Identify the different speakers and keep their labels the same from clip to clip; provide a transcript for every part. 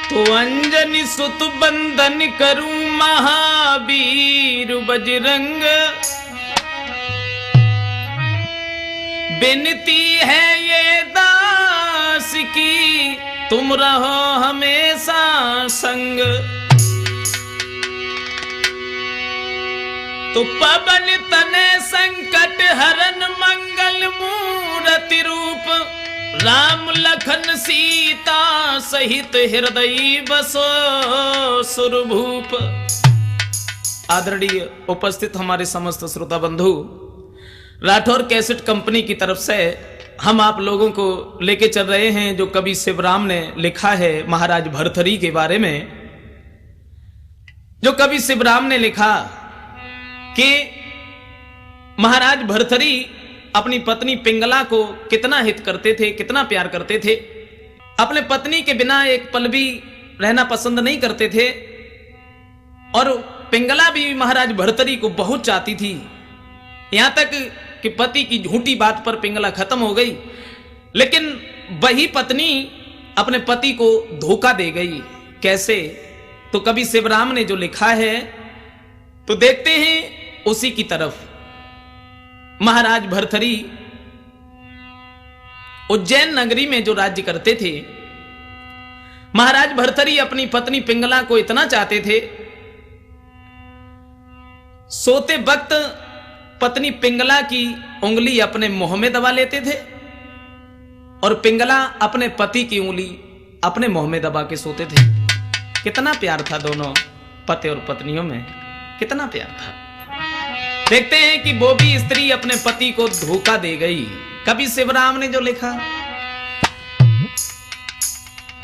Speaker 1: तो अंजनी सुत बंदन करूं महावीर बजरंग, बिनती है ये दास की तुम रहो हमेशा संग। तो पवन तने संकट हरन मंगल मूर्ति रूप, राम लखन सीता सहित हृदय बसो सुरभूप। आदरणीय उपस्थित हमारे समस्त श्रोता बंधु, राठौर कैसेट कंपनी की तरफ से हम आप लोगों को लेके चल रहे हैं जो कवि शिवराम ने लिखा है महाराज भर्तृहरि के बारे में। जो कवि शिवराम ने लिखा कि महाराज भर्तृहरि अपनी पत्नी पिंगला को कितना हित करते थे, कितना प्यार करते थे। अपने पत्नी के बिना एक पल भी रहना पसंद नहीं करते थे और पिंगला भी महाराज भर्तृहरि को बहुत चाहती थी। यहां तक कि पति की झूठी बात पर पिंगला खत्म हो गई, लेकिन वही पत्नी अपने पति को धोखा दे गई। कैसे? तो कवि शिवराम ने जो लिखा है तो देखते हैं उसी की तरफ। महाराज भर्तृहरि उज्जैन नगरी में जो राज्य करते थे, महाराज भर्तृहरि अपनी पत्नी पिंगला को इतना चाहते थे, सोते वक्त पत्नी पिंगला की उंगली अपने मुंह में दबा लेते थे और पिंगला अपने पति की उंगली अपने मुंह में दबा के सोते थे। कितना प्यार था दोनों पति और पत्नियों में, कितना प्यार था। देखते हैं कि वो भी स्त्री अपने पति को धोखा दे गई। कवि शिवराम ने जो लिखा,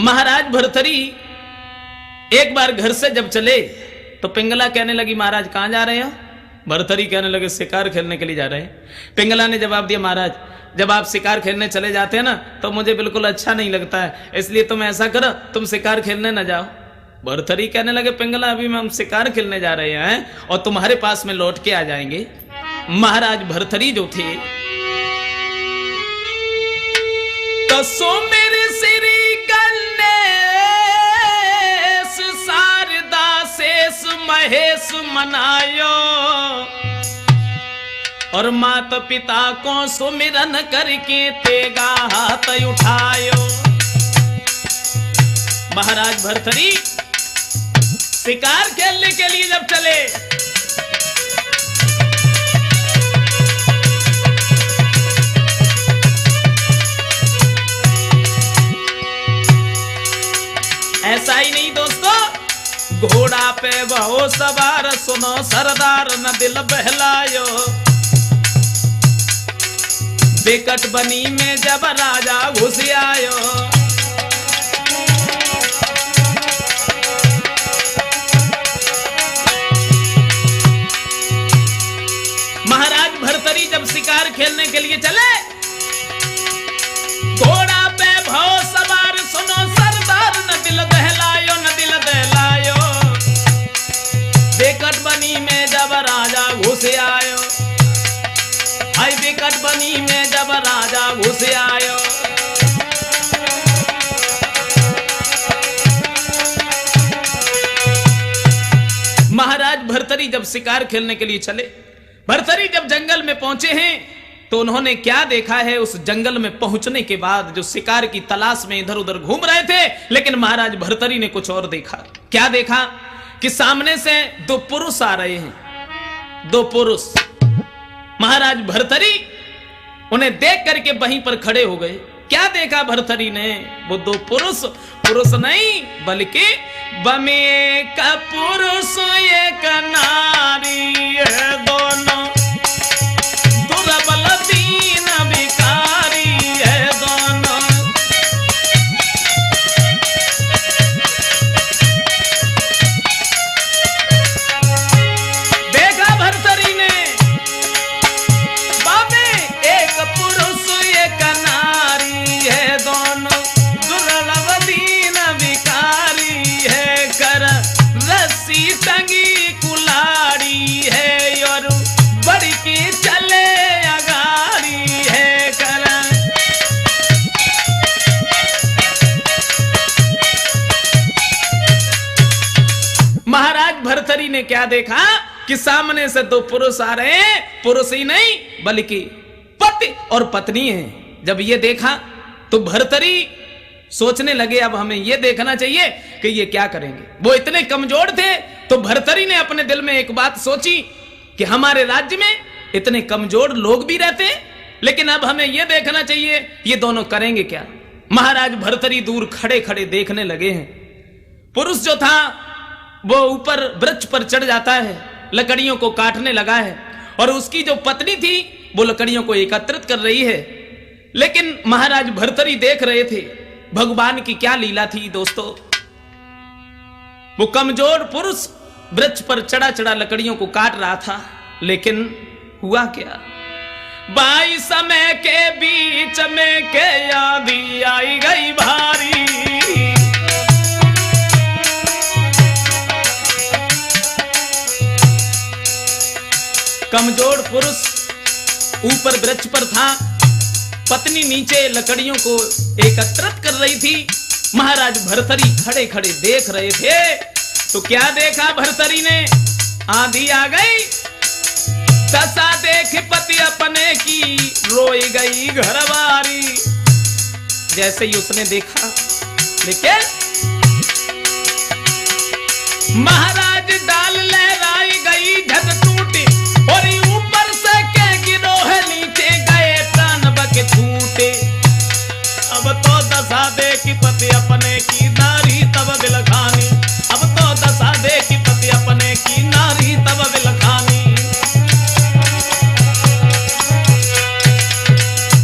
Speaker 1: महाराज भर्तृहरि एक बार घर से जब चले तो पिंगला कहने लगी, महाराज कहां जा रहे हो? भर्तृहरि कहने लगे, शिकार खेलने के लिए जा रहे हैं। पिंगला ने जवाब दिया, महाराज जब आप शिकार खेलने चले जाते हैं ना तो मुझे बिल्कुल अच्छा नहीं लगता है, इसलिए तुम ऐसा करो तुम शिकार खेलने न जाओ। भर्तृहरि कहने लगे, पिंगला अभी हम शिकार खेलने जा रहे हैं और तुम्हारे पास में लौट के आ जाएंगे। महाराज भर्तृहरि जो थे तो सो मेरे श्री गणेश शारदा शेष महेश मनायो और माता पिता को सुमिरन करके तेगा हाथ उठायो। महाराज भर्तृहरि शिकार खेलने के लिए जब चले ऐसा ही नहीं दोस्तों, घोड़ा पे बहु सवार सुनो सरदार न दिल बहलायो। विकट बनी में जब राजा घुस आयो, महाराज भर्तृहरि जब शिकार खेलने के लिए चले, घोड़ा पे भौ सवार सुनो सरदार न दिल दहलायो, न दिल दहलायो। विकट बनी में जब राजा घुस आयो, हाय विकट बनी में जब राजा घुस आयो। महाराज भर्तृहरि जब शिकार खेलने के लिए चले, भर्तृहरि जब जंगल में पहुंचे हैं तो उन्होंने क्या देखा है? उस जंगल में पहुंचने के बाद जो शिकार की तलाश में इधर उधर घूम रहे थे, लेकिन महाराज भर्तृहरि ने कुछ और देखा। क्या देखा? कि सामने से दो पुरुष आ रहे हैं। दो पुरुष। महाराज भर्तृहरि उन्हें देख करके वहीं पर खड़े हो गए। क्या देखा भर्तृहरि ने? वो दो पुरुष, पुरुष नहीं बल्कि बमे का पुरुष एक नारी है, दोनों दुर्बल दीन भिखारी है दोनों। देखा भर्तृहरि ने, बाबे एक पुरुष एक नारी है, दोनों दुर्लभ दीन भिखारी है। कर रस्सी टंगी कुलाड़ी है और भरथरी ने क्या देखा कि सामने से दो पुरुष आ रहे हैं, पुरुष ही नहीं बल्कि पति और पत्नी है। जब ये देखा तो भरथरी सोचने लगे अब हमें ये देखना चाहिए कि ये क्या करेंगे। वो इतने कमजोर थे तो भरथरी ने अपने दिल में एक बात सोची कि हमारे राज्य में इतने कमजोर लोग भी रहते हैं, लेकिन अब हमें यह देखना चाहिए ये दोनों करेंगे क्या। महाराज भरथरी दूर खड़े खड़े देखने लगे हैं। पुरुष जो था वो ऊपर वृक्ष पर चढ़ जाता है, लकड़ियों को काटने लगा है, और उसकी जो पत्नी थी वो लकड़ियों को एकत्रित कर रही है। लेकिन महाराज भरथरी देख रहे थे भगवान की क्या लीला थी दोस्तों। वो कमजोर पुरुष वृक्ष पर चढ़ा चढ़ा लकड़ियों को काट रहा था, लेकिन हुआ क्या, बाई समय के बीच में के आंधी आई गई भारी। कमजोर पुरुष ऊपर वृक्ष पर था, पत्नी नीचे लकड़ियों को एकत्रित कर रही थी। महाराज भरथरी खड़े खड़े देख रहे थे तो क्या देखा भरथरी ने, आंधी आ गई, दशा देख पति अपने की रोई गई घरवारी। जैसे ही उसने देखा, लेकिन महाराज डाल लहराई गई झट टूटी, और ऊपर से के गिरोह नीचे गए प्राण बके छूटे। अब तो दशा देखी पति अपने की नारी तब बिलखानी, अब तो दशा देखी पति अपने की नारी तब बिलखानी।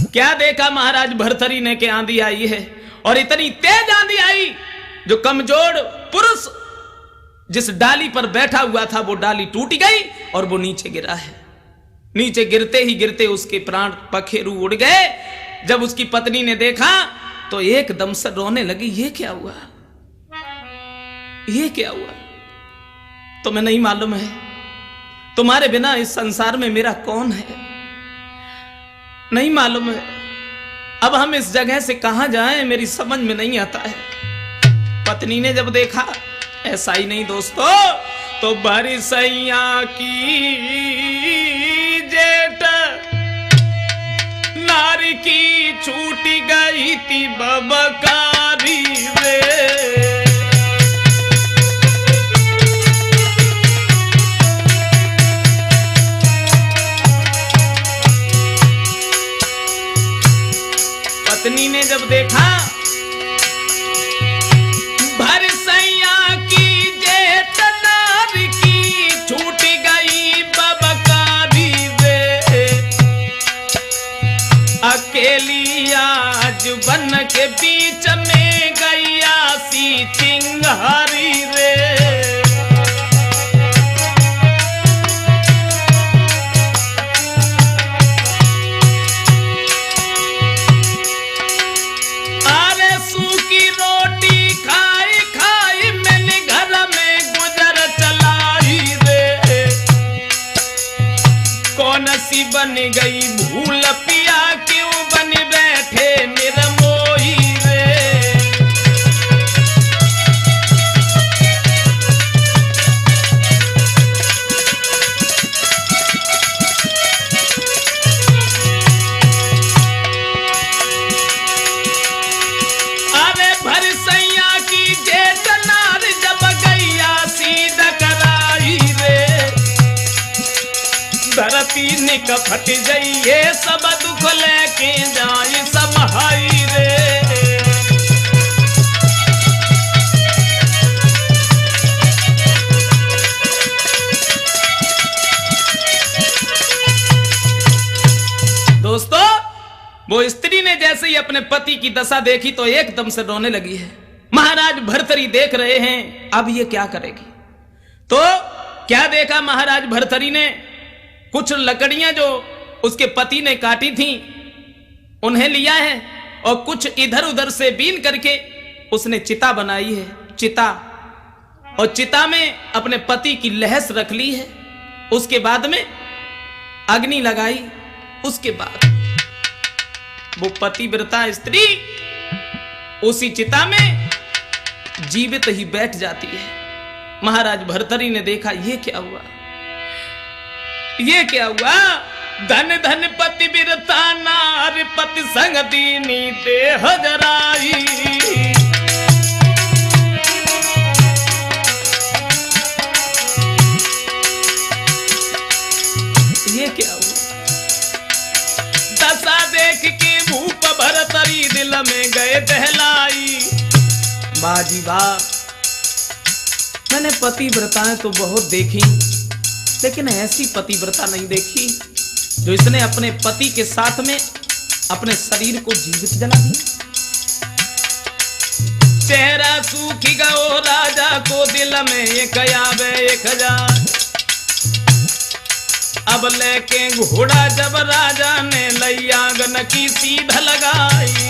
Speaker 1: क्या देखा महाराज भरथरी ने कि आंधी आई है, और इतनी तेज आंधी आई जो कमजोर पुरुष जिस डाली पर बैठा हुआ था वो डाली टूट गई और वो नीचे गिरा है। नीचे गिरते ही गिरते उसके प्राण पखेरु उड़ गए। जब उसकी पत्नी ने देखा तो एकदम से रोने लगी, ये क्या हुआ, ये क्या हुआ, तुम्हें नहीं मालूम है तुम्हारे बिना इस संसार में मेरा कौन है, नहीं मालूम है, अब हम इस जगह से कहां जाएं मेरी समझ में नहीं आता है। पत्नी ने जब देखा, ऐसा ही नहीं दोस्तों, तो बरसैया की जेठ नारी की छूट गई थी बबकारी रे। पत्नी ने जब देखा भरसैया की जेठ नारी की छूट गई बबकारी रे, अकेली आज बन के बीच में गैया सी चिंगारी रे। बन गई भूल पिया क्यों बन बैठे निर्मोही रे। अरे भरसैया की जेठ नार जब गैया सीधा कराई रे, धरती निक फट जाइए सब दुख लेके जाए समाई रे। दोस्तों, वो स्त्री ने जैसे ही अपने पति की दशा देखी तो एकदम से रोने लगी है। महाराज भरथरी देख रहे हैं अब ये क्या करेगी। तो क्या देखा महाराज भरथरी ने, कुछ लकड़ियां जो उसके पति ने काटी थी उन्हें लिया है, और कुछ इधर उधर से बीन करके उसने चिता बनाई है, चिता, और चिता में अपने पति की लहस रख ली है। उसके बाद में अग्नि लगाई, उसके बाद वो पतिव्रता स्त्री उसी चिता में जीवित ही बैठ जाती है। महाराज भर्तरी ने देखा ये क्या हुआ, ये क्या हुआ। धन धन पति बिरता नार पति संग दीनी देह जराई। ये क्या हुआ। दशा देख के भूप भरतरी दिल में गए दहलाई। बाजी वाह, मैंने पतिव्रताएं तो बहुत देखी, लेकिन ऐसी पतिव्रता नहीं देखी जो इसने अपने पति के साथ में अपने शरीर को जीवित जला दिया। चेहरा सूखी गयो राजा को दिल में एक आवे 1000। अब लेके घोड़ा जब राजा ने लैया गन की सीध लगाई।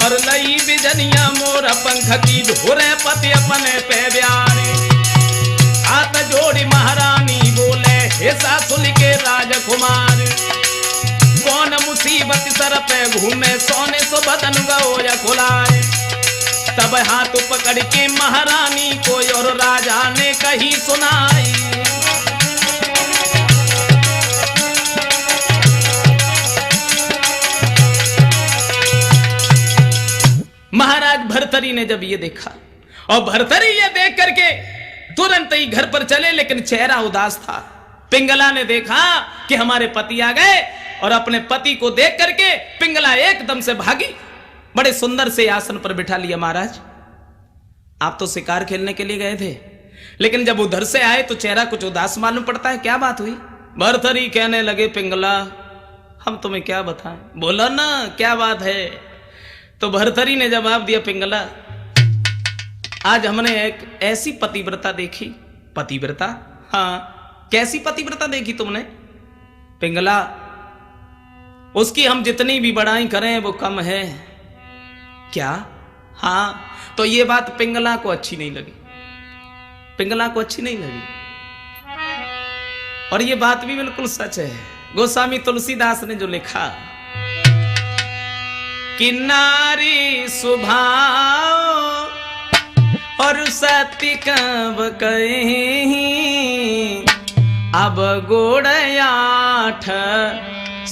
Speaker 1: और लई बिजनिया मोरा पंख की धोरे पति अपने पे ब्यारे। हाथ जोड़ी महारानी बोले हे सासुल के राजकुमार। कौन मुसीबत सर पे घूमे सोने सो बदन गओ खुलाए। तब हाथ पकड़ के महारानी को और राजा ने कही सुनाई। महाराज भर्तरी ने जब ये देखा, और भर्तरी ये देख करके तुरंत ही घर पर चले, लेकिन चेहरा उदास था। पिंगला ने देखा कि हमारे पति आ गए, और अपने पति को देख करके पिंगला एकदम से भागी। बड़े सुंदर से आसन पर बिठा लिया। महाराज आप तो शिकार खेलने के लिए गए थे, लेकिन जब उधर से आए तो चेहरा कुछ उदास मालूम पड़ता है, क्या बात हुई। भर्तरी कहने लगे पिंगला हम तुम्हें क्या बताएं, बोला ना क्या बात है। तो भर्तरी ने जवाब दिया पिंगला आज हमने एक ऐसी पतिव्रता देखी। पतिव्रता? हाँ, कैसी पतिव्रता देखी तुमने? पिंगला उसकी हम जितनी भी बड़ाई करें वो कम है। क्या? हाँ। तो ये बात पिंगला को अच्छी नहीं लगी, पिंगला को अच्छी नहीं लगी। और ये बात भी बिल्कुल सच है। गोस्वामी तुलसीदास ने जो लिखा कि नारी स्वभाव और सत्य कब कहीं अब गोड़याठ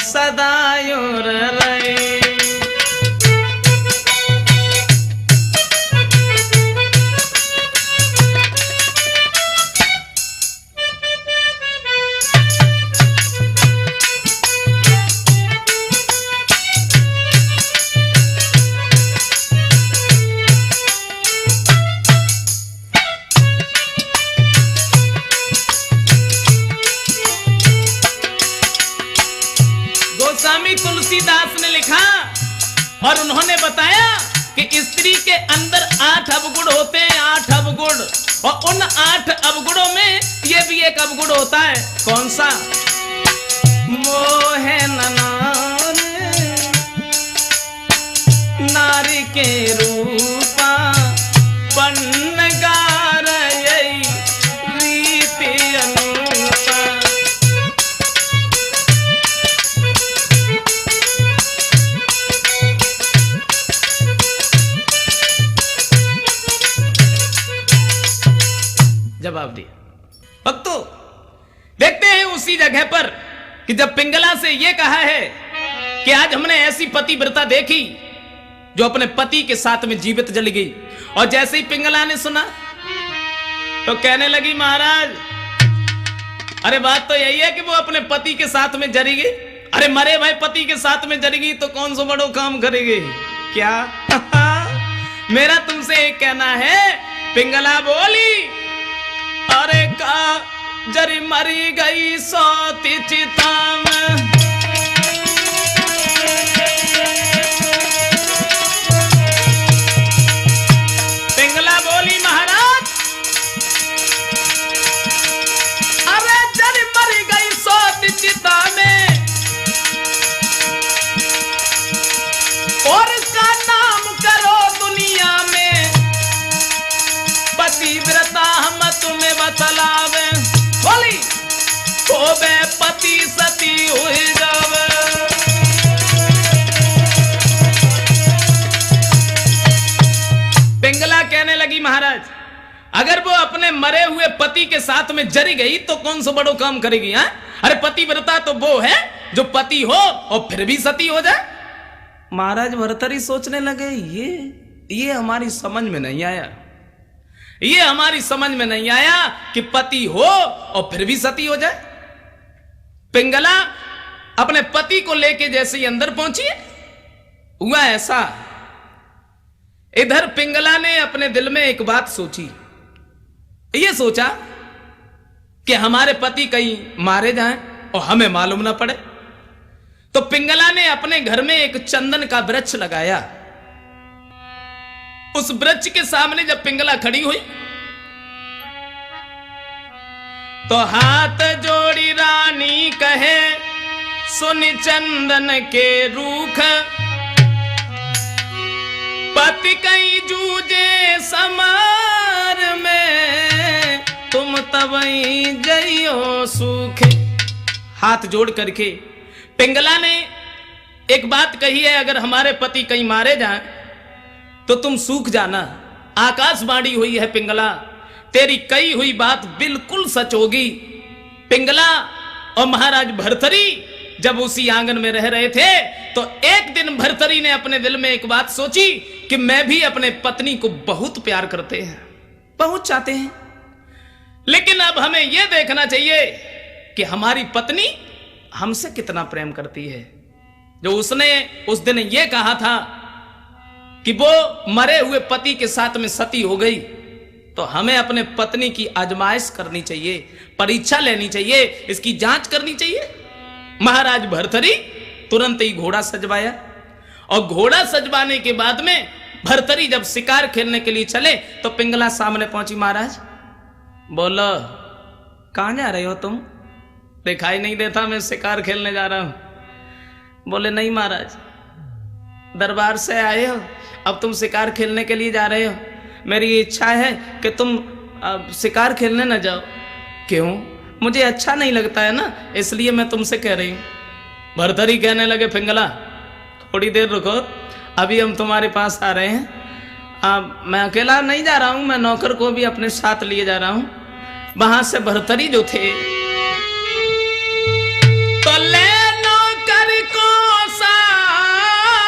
Speaker 1: सदायुर रहे। तुलसीदास ने लिखा और उन्होंने बताया कि स्त्री के अंदर 8 अवगुण होते हैं, 8 अवगुण। और उन 8 अवगुणों में ये भी एक अवगुण होता है। कौन सा? मोहे नारी के रूपा बनगार रीति अनुपा। जवाब दिया। भक्तों देखते हैं उसी जगह पर कि जब पिंगला से यह कहा है कि आज हमने ऐसी पतिव्रता देखी जो अपने पति के साथ में जीवित जल गई, और जैसे ही पिंगला ने सुना तो कहने लगी महाराज अरे बात तो यही है कि वो अपने पति के साथ में जरी गई। अरे मरे भाई पति के साथ में जरी गई तो कौन सा बड़ो काम करेगी क्या? मेरा तुमसे एक कहना है। पिंगला बोली अरे का जरी मरी गई सोती चिता में। पिंगला बोली महाराज अरे जरी मरी गई सोती चिता में, और इसका नाम करो दुनिया में। पिंगला कहने लगी महाराज, अगर वो अपने मरे हुए पति के साथ में जरी गई तो कौन सा बड़ो काम करेगी? हाँ, अरे पतिव्रता तो वो है जो पति हो और फिर भी सती हो जाए। महाराज भर्तरी सोचने लगे, ये हमारी समझ में नहीं आया, ये हमारी समझ में नहीं आया कि पति हो और फिर भी सती हो जाए। पिंगला अपने पति को लेके जैसे ही अंदर पहुंची, हुआ ऐसा, इधर पिंगला ने अपने दिल में एक बात सोची, ये सोचा कि हमारे पति कहीं मारे जाएं और हमें मालूम ना पड़े। तो पिंगला ने अपने घर में एक चंदन का वृक्ष लगाया। उस वृक्ष के सामने जब पिंगला खड़ी हुई तो हाथ जोड़ी रानी कहे, सुन चंदन के रूख, पति कहीं जूझे समार में, तुम तवई जइयो सूख। हाथ जोड़ करके पिंगला ने एक बात कही है, अगर हमारे पति कहीं मारे जाएं तो तुम सूख जाना। आकाशवाणी हुई है पिंगला, तेरी कही हुई बात बिल्कुल सच होगी। पिंगला और महाराज भर्तरी जब उसी आंगन में रह रहे थे तो एक दिन भर्तरी ने अपने दिल में एक बात सोची कि मैं भी अपने पत्नी को बहुत प्यार करते हैं, बहुत चाहते हैं, लेकिन अब हमें यह देखना चाहिए कि हमारी पत्नी हमसे कितना प्रेम करती है। जो उसने उस दिन यह कहा था कि वो मरे हुए पति के साथ में सती हो गई, तो हमें अपने पत्नी की आजमाइश करनी चाहिए, परीक्षा लेनी चाहिए, इसकी जांच करनी चाहिए। महाराज भर्तरी तुरंत ही घोड़ा सजवाया और घोड़ा सजवाने के बाद में भर्तरी जब शिकार खेलने के लिए चले तो पिंगला सामने पहुंची। महाराज बोलो, कहां जा रहे हो तुम? दिखाई नहीं देता मैं शिकार खेलने जा रहा हूं। बोले नहीं महाराज, दरबार से आए हो, अब तुम शिकार खेलने के लिए जा रहे हो, मेरी इच्छा है कि तुम शिकार खेलने न जाओ। क्यों? मुझे अच्छा नहीं लगता है ना, इसलिए मैं तुमसे कह रही हूं। भर्तरी कहने लगे, पिंगला थोड़ी देर रुको, अभी हम तुम्हारे पास आ रहे हैं। मैं अकेला नहीं जा रहा हूं, मैं नौकर को भी अपने साथ लिए जा रहा हूं। वहां से भर्तरी जो थे तो ले नौकर को साथ,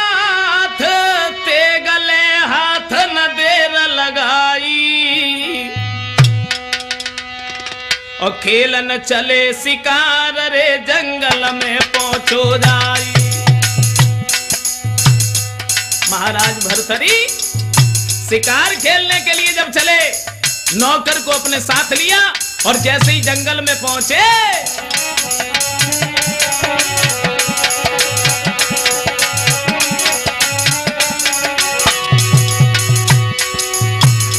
Speaker 1: ते गले हाथ न देर लगाई, और खेलन चले शिकार रे जंगल में पहुंचो जाई। महाराज भर्तरी शिकार खेलने के लिए जब चले, नौकर को अपने साथ लिया और जैसे ही जंगल में पहुंचे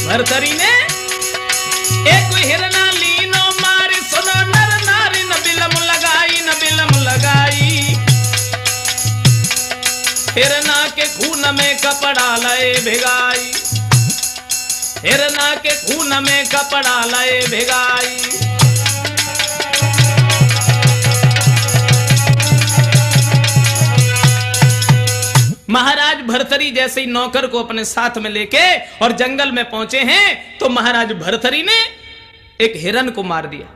Speaker 1: भर्तरी ने एक हिरना लीनो मारी, सुनो नर नारी न बिलम लगाई, न बिलम लगाई। हिरना के खून में कपड़ा लए भिगाई, हिरना के खून में कपड़ा लए भिगाई। महाराज भर्तरी जैसे ही नौकर को अपने साथ में लेके और जंगल में पहुंचे हैं तो महाराज भर्तरी ने एक हिरन को मार दिया,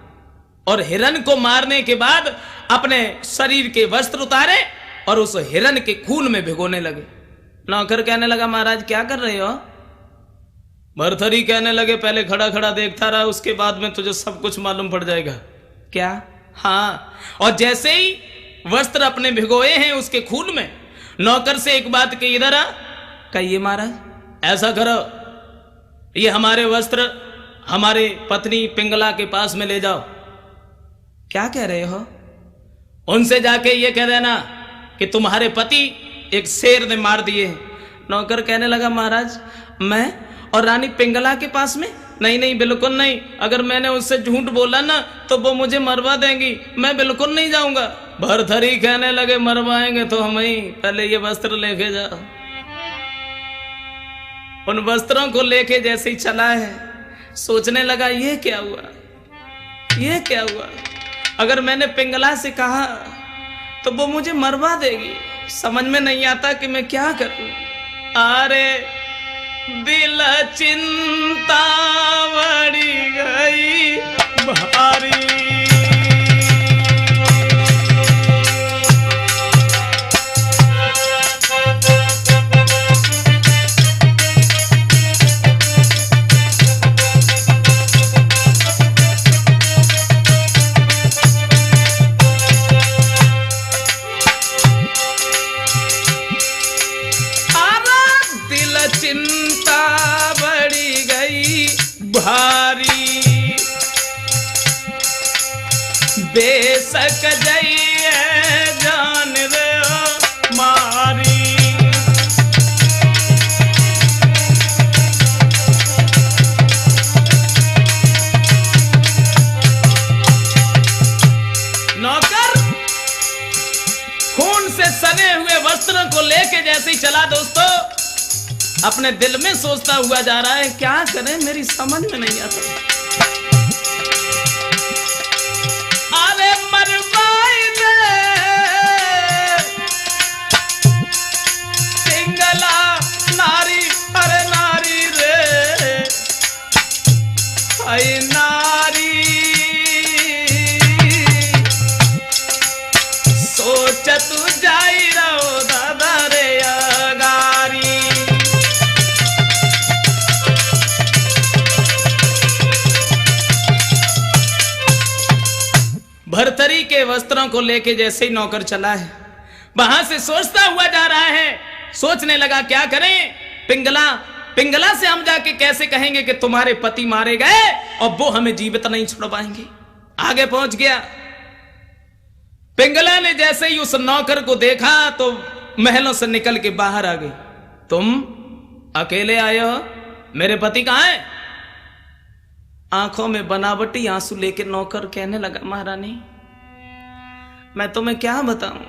Speaker 1: और हिरन को मारने के बाद अपने शरीर के वस्त्र उतारे और उस हिरन के खून में भिगोने लगे। नौकर कहने लगा, महाराज क्या कर रहे हो? भर्तरी कहने लगे, पहले खड़ा खड़ा देखता रहा, उसके बाद में तुझे सब कुछ मालूम पड़ जाएगा। क्या? हाँ। और जैसे ही वस्त्र अपने भिगोए हैं उसके खून में, नौकर से एक बात कही, इधर आ। कहिए महाराज। ऐसा करो, ये हमारे वस्त्र हमारे पत्नी पिंगला के पास में ले जाओ। क्या कह रहे हो? उनसे जाके ये कह देना कि तुम्हारे पति एक शेर ने मार दिए। नौकर कहने लगा, महाराज मैं और रानी पिंगला के पास में? नहीं नहीं, बिल्कुल नहीं, अगर मैंने उससे झूठ बोला ना तो वो मुझे मरवा देंगी, मैं बिल्कुल नहीं जाऊंगा। भर्तरी कहने लगे, मरवाएंगे तो हम ही, पहले ये वस्त्र लेके जाओ। उन वस्त्रों को लेके जैसे ही चला है, सोचने लगा ये क्या हुआ, ये क्या हुआ, अगर मैंने पिंगला से कहा तो वो मुझे मरवा देगी, समझ में नहीं आता कि मैं क्या करूं। अरे दिल चिंता बढ़ी गई भारी। चिंता बढ़ी गई भारी, बेशक जाइए जान रे मारी। नौकर खून से सने हुए वस्त्रों को लेके जैसे ही चला दोस्तों, अपने दिल में सोचता हुआ जा रहा है क्या करें, मेरी समझ में नहीं आता। अरे मरवाई दे पिंगला नारी, अरे नारी रे आई नारी, सोच तू जाई रहो दादा रे अगारी। भरथरी के वस्त्रों को लेके जैसे ही नौकर चला है, वहां से सोचता हुआ जा रहा है, सोचने लगा क्या करें। पिंगला से हम जाके कैसे कहेंगे कि तुम्हारे पति मारे गए और वो हमें जीवित नहीं छोड़ पाएंगे। आगे पहुंच गया। पिंगला ने जैसे ही उस नौकर को देखा तो महलों से निकल के बाहर आ गई। तुम अकेले आए हो, मेरे पति कहां है? आंखों में बनावटी आंसू लेके नौकर कहने लगा महारानी मैं तुम्हें क्या बताऊं,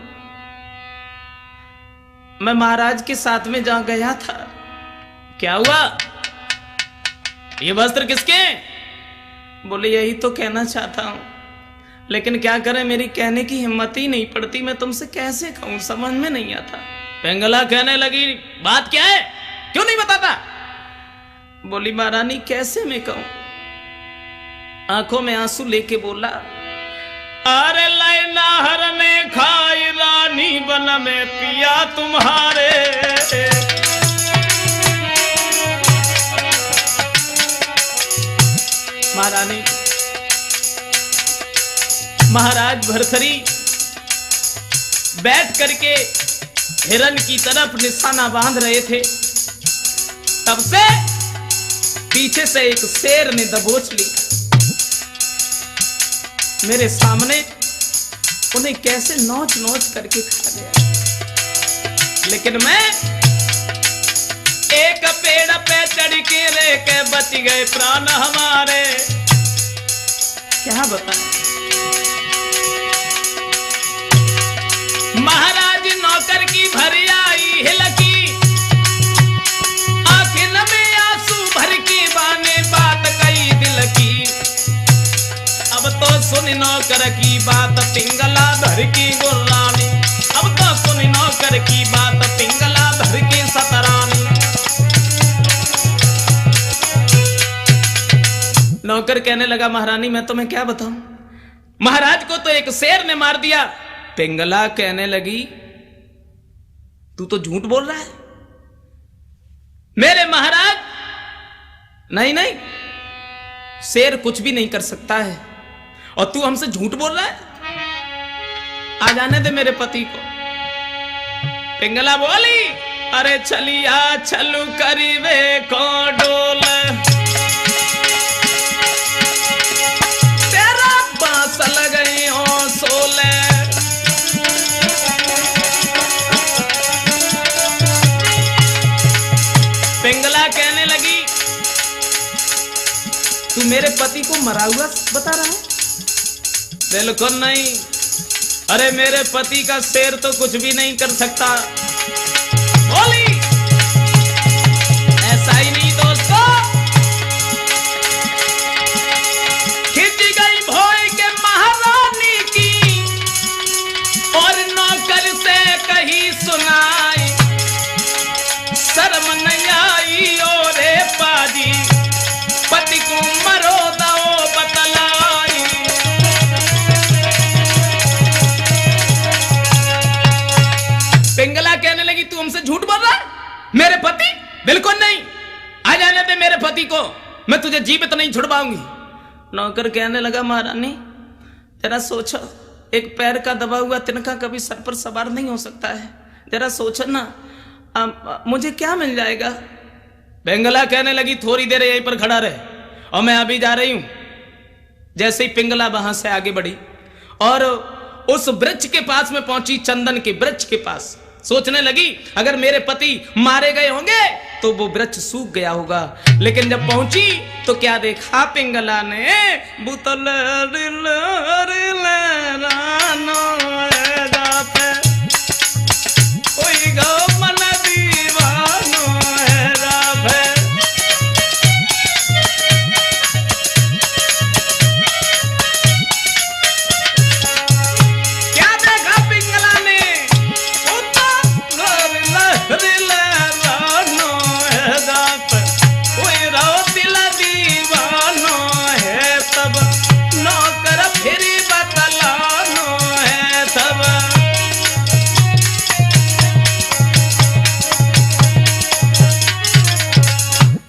Speaker 1: मैं महाराज के साथ में जहां गया था। क्या हुआ? ये वस्त्र किसके? बोले यही तो कहना चाहता हूं, लेकिन क्या करें मेरी कहने की हिम्मत ही नहीं पड़ती, मैं तुमसे कैसे कहूं, समझ में नहीं आता। पिंगला कहने लगी बात क्या है, क्यों नहीं बताता? बोली महारानी कैसे मैं कहूं, आंखों में आंसू लेके बोला अरे लैला हर ने खाई रानी बन में पिया तुम्हारे। महारानी महाराज भरथरी बैठ करके हिरन की तरफ निशाना बांध रहे थे, तब से पीछे से एक शेर ने दबोच ली। मेरे सामने उन्हें कैसे नोच नोच करके खा गया, लेकिन मैं एक पेड़ पे चढ़ के रह के बच गए प्राण हमारे। क्या बताएं महाराज नौकर की भरी आई हिलकी, आंखें में आंसू भर के बाने बात कई दिल की। अब तो सुन नौकर की बात पिंगला धर की गुर्रानी, अब तो सुन नौकर की बात पिंगला धर की सतरानी। नौकर कहने लगा महारानी मैं तुम्हें क्या बताऊं, महाराज को तो एक शेर ने मार दिया। पिंगला कहने लगी तू तो झूठ बोल रहा है मेरे महाराज। नहीं नहीं, शेर कुछ भी नहीं कर सकता है और तू हमसे झूठ बोल रहा है, आ जाने दे मेरे पति को। पिंगला बोली अरे चलिया चलू करीबे को डोल, तेरा बांस लगई हो सोले। पिंगला कहने लगी तू मेरे पति को मरा हुआ बता रहा है? बिल्कुल नहीं, अरे मेरे पति का शेर तो कुछ भी नहीं कर सकता। बोली ऐसा ही नहीं दोस्तों, खिंच गई भोई के महारानी की और नौकर से कही सुनाई, शर्म नहीं आई ओ रे पाजी पति को मरो दो बतलाई। पिंगला कहने लगी तू हमसे झूठ बोल रहा है? मेरे पति? बिल्कुल नहीं, आ जाने दे मेरे पति को, मैं तुझे जीवित नहीं छुड़वाऊंगी। नौकर कहने लगा महारानी जरा सोचो, एक पैर का दबा हुआ तिनका कभी सर पर सवार नहीं हो सकता है, जरा सोचो ना मुझे क्या मिल जाएगा। पिंगला कहने लगी थोड़ी देर यहीं पर खड़ा रहे और मैं अभी जा रही हूं। जैसे ही पिंगला वहां से आगे बढ़ी और उस वृक्ष के पास में पहुंची, चंदन के वृक्ष के पास, सोचने लगी अगर मेरे पति मारे गए होंगे तो वो वृक्ष सूख गया होगा। लेकिन जब पहुंची तो क्या देखा पिंगला ने, बुतल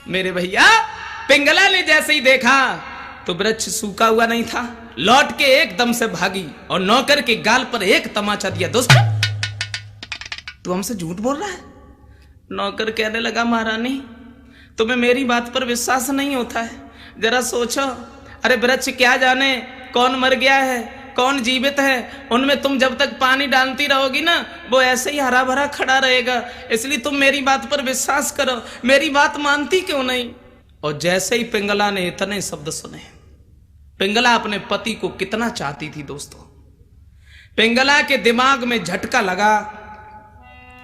Speaker 1: मेरे भैया। पिंगला ने जैसे ही देखा तो वृक्ष सूखा हुआ नहीं था, लौट के एकदम से भागी और नौकर के गाल पर एक तमाचा दिया। दोस्त तू हमसे झूठ बोल रहा है? नौकर कहने लगा महारानी तुम्हें मेरी बात पर विश्वास नहीं होता है, जरा सोचो, अरे वृक्ष क्या जाने कौन मर गया है कौन जीवित है, उनमें तुम जब तक पानी डालती रहोगी ना वो ऐसे ही हरा भरा खड़ा रहेगा, इसलिए तुम मेरी बात पर विश्वास करो, मेरी बात मानती क्यों नहीं। और जैसे ही पिंगला ने इतने शब्द सुने, पिंगला अपने पति को कितना चाहती थी दोस्तों, पिंगला के दिमाग में झटका लगा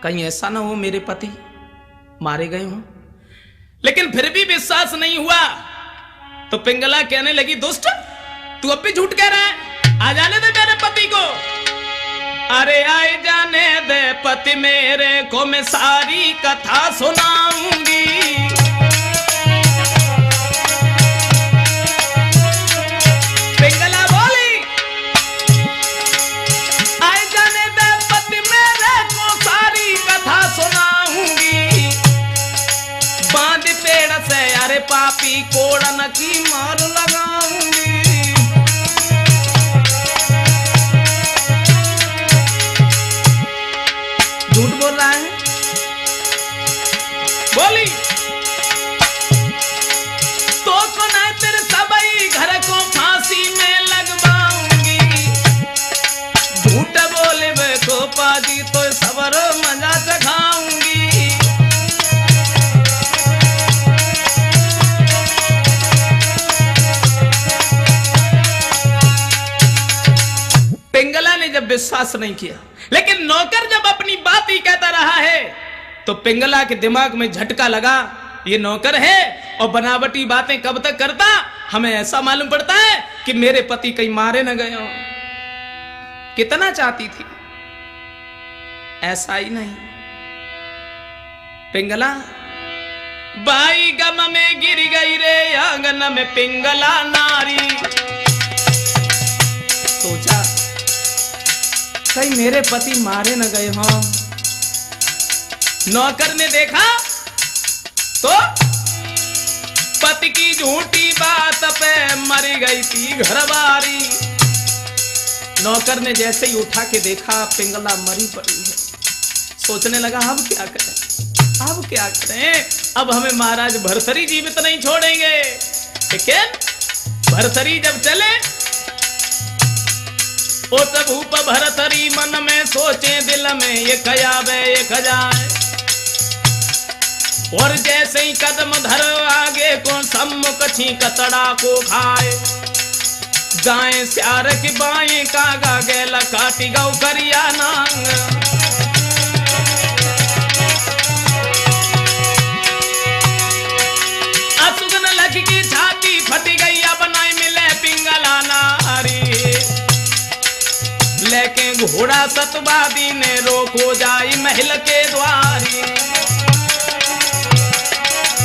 Speaker 1: कहीं ऐसा ना हो मेरे पति मारे गए हों, लेकिन फिर भी विश्वास नहीं हुआ। तो पिंगला कहने लगी दुष्ट तू अब भी झूठ कह रहा है, आ जाने दे मेरे पति को। अरे आए जाने दे पति मेरे को, मैं सारी कथा सुनाऊंगी। पिंगला बोली आए जाने दे पति मेरे को, सारी कथा सुनाऊंगी। बांध पेड़ से अरे पापी कोड़न की मार लगाऊंगी। झूठ बोल रहा है, बोली तो कौन है तेरे सबई घर को फांसी में लगवाऊंगी। झूठ बोले वे को पाजी तो सबर मजा चखाऊंगी। पिंगला ने जब विश्वास नहीं किया, लेकिन नौकर जब अपनी बात ही कहता रहा है तो पिंगला के दिमाग में झटका लगा, ये नौकर है और बनावटी बातें कब तक करता, हमें ऐसा मालूम पड़ता है कि मेरे पति कहीं मारे न गए हो। कितना चाहती थी, ऐसा ही नहीं। पिंगला बाई गम में गिर गई रे आंगन में पिंगला नारी। सोचा कहीं मेरे पति मारे न गए हों। नौकर ने देखा तो पति की झूठी बात पे मर गई थी घरवारी। नौकर ने जैसे ही उठा के देखा पिंगला मरी पड़ी है, सोचने लगा अब क्या करें, अब क्या करें, अब हमें महाराज भर्तरी जीवित नहीं छोड़ेंगे। लेकिन भर्तरी जब चले ओ तब भूप भरतरी मन में सोचे दिल में ये खयाबे ये खजाए। और जैसे ही कदम धर आगे को सम्मुख छींक तड़ा को खाए। गाय स्यार की बाएं कागा गेला काटी गौ करिया नांग। असुगन लख की छाती फट गई अब नहीं मिले पिंगला नारी। लेके घोड़ा सतवादी ने रोको जाई महल के द्वारी।